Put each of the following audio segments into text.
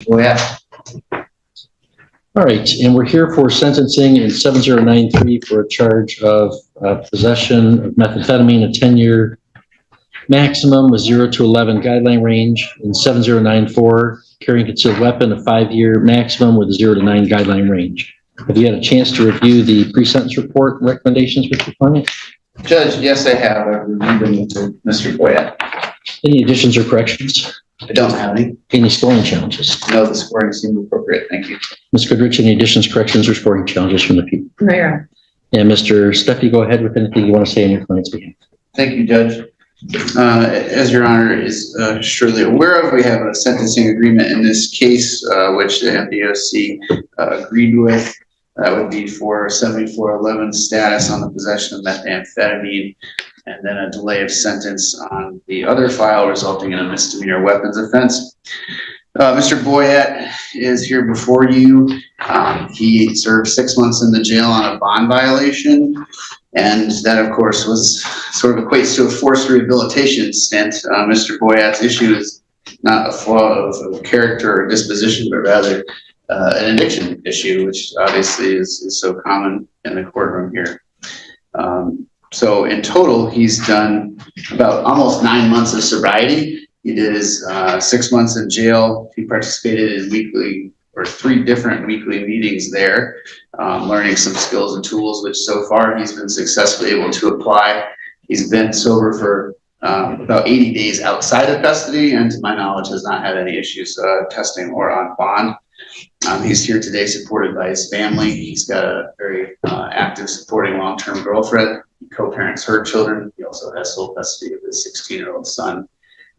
Oh, yeah. All right, and we're here for sentencing in 7093 for a charge of possession of methamphetamine, a 10-year maximum with 0 to 11 guideline range. In 7094, carrying concealed weapon, a 5-year maximum with a 0 to 9 guideline range. Have you had a chance to review the pre-sentence report and recommendations with your client? Judge, yes, I have. I've reviewed them with Mr. Boyette. Any additions or corrections? I don't have any. Any scoring challenges? No, the scoring seemed appropriate. Thank you. Ms. Goodrich, any additions, corrections, or scoring challenges from the people? No, Your Honor. And Mr. Steffi, go ahead with anything you want to say on your client's behalf. Thank you, Judge. As Your Honor is surely aware of, we have a sentencing agreement in this case, which the MDOC agreed with. That would be for 7411 status on the possession of methamphetamine, and then a delay of sentence on the other file resulting in a misdemeanor weapons offense. Mr. Boyette is here before you. He served 6 months in the jail on a bond violation, and that, of course, was sort of equates to a forced rehabilitation stint. Mr. Boyette's issue is not a flaw of character or disposition, but rather an addiction issue, which obviously is so common in the courtroom here. So in total, he's done about almost 9 months of sobriety. He did his 6 months in jail. He participated in weekly or 3 different weekly meetings there, learning some skills and tools, which so far he's been successfully able to apply. He's been sober for about 80 days outside of custody, and to my knowledge has not had any issues testing or on bond. He's here today supported by his family. He's got a very active supporting long-term girlfriend. He co-parents her children. He also has sole custody of his 16-year-old son.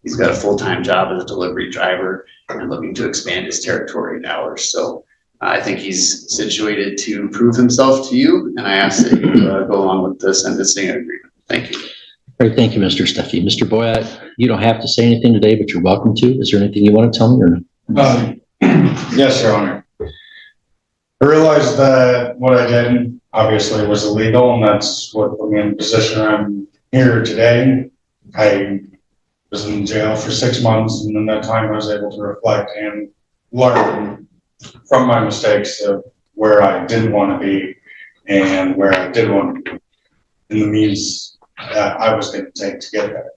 He's got a full-time job as a delivery driver and looking to expand his territory and hours. So I think he's situated to prove himself to you, and I ask that you go along with the sentencing agreement. Thank you. All right, thank you, Mr. Steffi. Mr. Boyette, you don't have to say anything today, but you're welcome to. Is there anything you want to tell me or no? Yes, Your Honor. I realized that what I did obviously was illegal, and that's what put me in the position I'm here today. I was in jail for 6 months, and in that time I was able to reflect and learn from my mistakes of where I didn't want to be and where I did want to be, and the means that I was going to take to get there.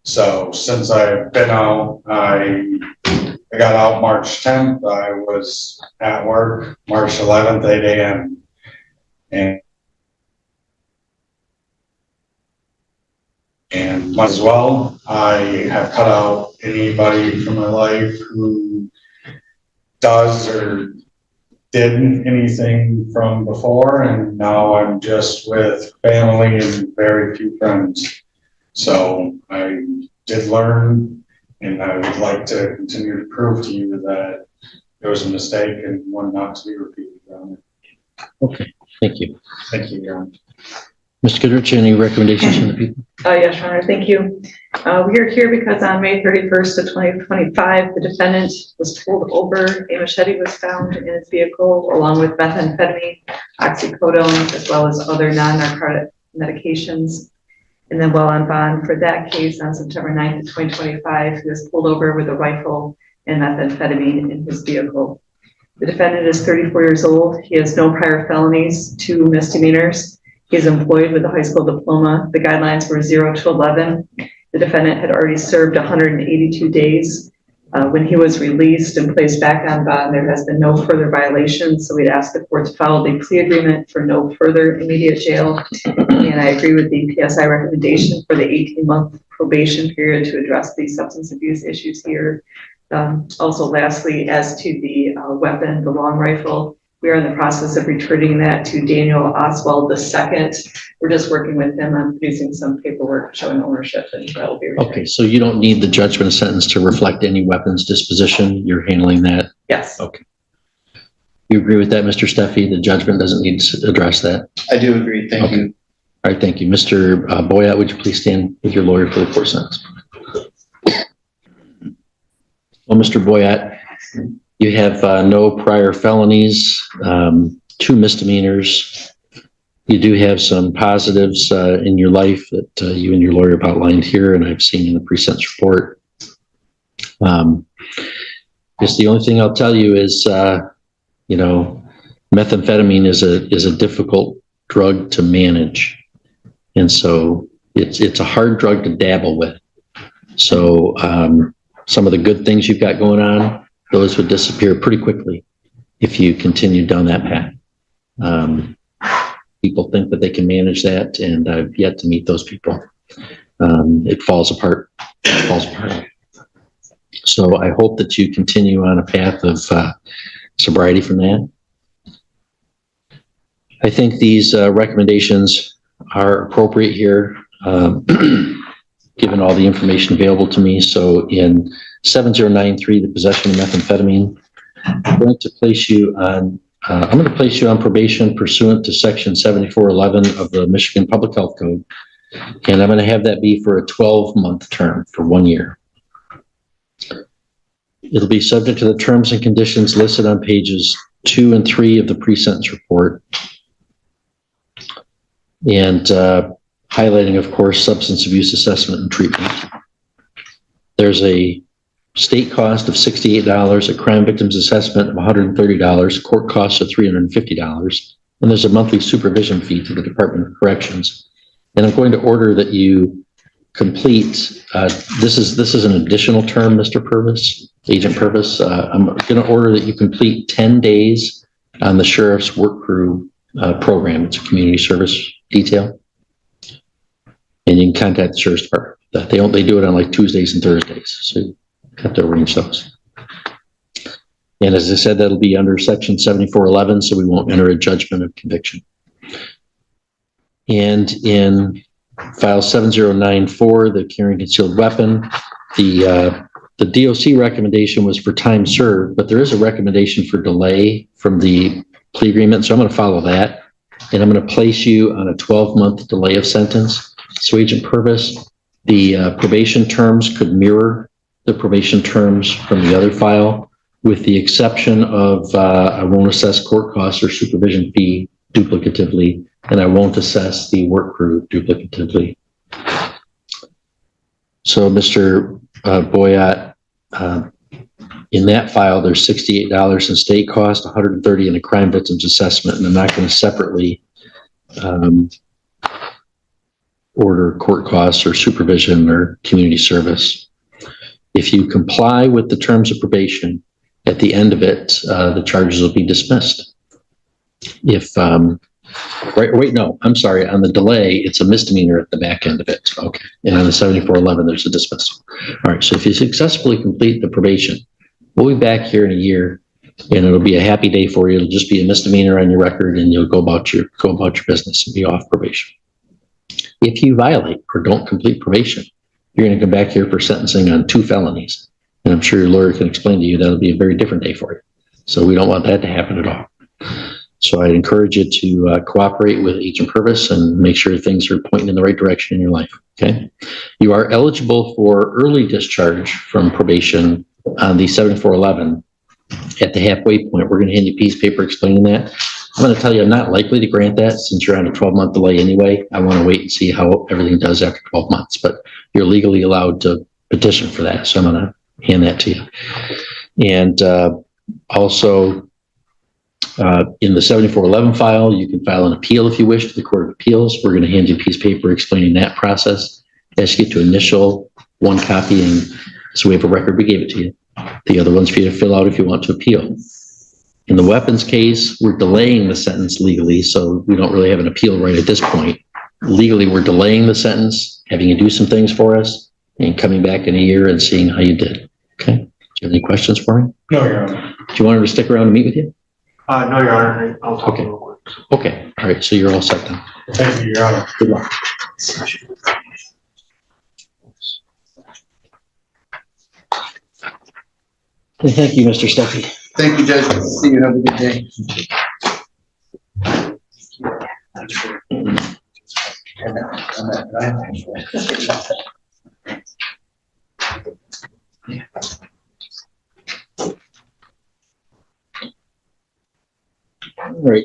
So since I've been out, I got out March 10th. I was at work March 11th, 8 a.m. And might as well, I have cut out anybody from my life who does or did anything from before, and now I'm just with family and very few friends. So I did learn, and I would like to continue to prove to you that it was a mistake and one not to be repeated, Your Honor. Okay, thank you. Thank you, Your Honor. Mr. Goodrich, any recommendations from the people? Yes, Your Honor, thank you. We are here because on May 31st of 2025, the defendant was pulled over. A machete was found in his vehicle along with methamphetamine, oxycodone, as well as other non-narcotic medications. And then while on bond for that case on September 9th of 2025, he was pulled over with a rifle and methamphetamine in his vehicle. The defendant is 34 years old. He has no prior felonies, 2 misdemeanors. He is employed with a high school diploma. The guidelines were 0 to 11. The defendant had already served 182 days. When he was released and placed back on bond, there has been no further violations. So we'd ask the court to follow the plea agreement for no further immediate jail. And I agree with the PSI recommendation for the 18-month probation period to address the substance abuse issues here. Also, lastly, as to the weapon, the long rifle, we are in the process of returning that to Daniel Oswald II. We're just working with him on producing some paperwork showing ownership, and that will be returned. Okay, so you don't need the judgment of sentence to reflect any weapons disposition. You're handling that? Yes. Okay. You agree with that, Mr. Steffi? The judgment doesn't need to address that? I do agree. Thank you. All right, thank you. Mr. Boyette, would you please stand with your lawyer for the court sentence? Well, Mr. Boyette, you have no prior felonies, 2 misdemeanors. You do have some positives in your life that you and your lawyer have outlined here, and I've seen in the pre-sentence report. Just the only thing I'll tell you is, methamphetamine is a difficult drug to manage. And so it's a hard drug to dabble with. So some of the good things you've got going on, those would disappear pretty quickly if you continue down that path. People think that they can manage that, and I've yet to meet those people. It falls apart. So I hope that you continue on a path of sobriety from that. I think these recommendations are appropriate here, given all the information available to me. So in 7093, the possession of methamphetamine, I'm going to place you on probation pursuant to section 7411 of the Michigan Public Health Code. And I'm going to have that be for a 12-month term for 1 year. It'll be subject to the terms and conditions listed on pages 2 and 3 of the pre-sentence report. And highlighting, of course, substance abuse assessment and treatment. There's a state cost of $68, a crime victims assessment of $130, court costs of $350, and there's a monthly supervision fee to the Department of Corrections. And I'm going to order that you complete, this is an additional term, Mr. Purvis, Agent Purvis. I'm going to order that you complete 10 days on the sheriff's work crew program. It's a community service detail. And you can contact the sheriff's department. They do it on like Tuesdays and Thursdays. So you have to arrange those. And as I said, that'll be under section 7411, so we won't enter a judgment of conviction. And in file 7094, the carrying concealed weapon, the DOC recommendation was for time served, but there is a recommendation for delay from the plea agreement. So I'm going to follow that. And I'm going to place you on a 12-month delay of sentence. So Agent Purvis, the probation terms could mirror the probation terms from the other file, with the exception of I won't assess court costs or supervision fee duplicatively, and I won't assess the work crew duplicatively. So Mr. Boyott, in that file, there's $68 in state cost, $130 in a crime victims assessment, and I'm not going to separately order court costs or supervision or community service. If you comply with the terms of probation, at the end of it, the charges will be dismissed. If, on the delay, it's a misdemeanor at the back end of it. Okay. And on the 7411, there's a dismissal. All right. So if you successfully complete the probation, we'll be back here in a year, and it'll be a happy day for you. It'll just be a misdemeanor on your record, and you'll go about your business and be off probation. If you violate or don't complete probation, you're going to come back here for sentencing on 2 felonies. And I'm sure your lawyer can explain to you that'll be a very different day for you. So we don't want that to happen at all. So I'd encourage you to cooperate with Agent Purvis and make sure things are pointing in the right direction in your life. Okay. You are eligible for early discharge from probation on the 7411. At the halfway point, we're going to hand you a piece of paper explaining that. I'm going to tell you I'm not likely to grant that since you're on a 12-month delay anyway. I want to wait and see how everything does after 12 months, but you're legally allowed to petition for that. So I'm going to hand that to you. And also in the 7411 file, you can file an appeal if you wish to the Court of Appeals. We're going to hand you a piece of paper explaining that process. Ask you to initial one copy, and so we have a record we gave it to you. The other one's for you to fill out if you want to appeal. In the weapons case, we're delaying the sentence legally, so we don't really have an appeal right at this point. Legally, we're delaying the sentence, having you do some things for us, and coming back in a year and seeing how you did. Okay? Do you have any questions for me? No, Your Honor. Do you want her to stick around and meet with you? No, Your Honor. I'll talk Okay. to her. Okay. All right. So you're all set then. Thank you, Your Honor. Good luck. Okay, thank you, Mr. Steffi. Thank you, Judge. See you. Have a good day. All right,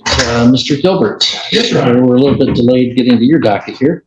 Mr. Gilbert. Yes, Your Honor. We're a little bit delayed getting to your docket here.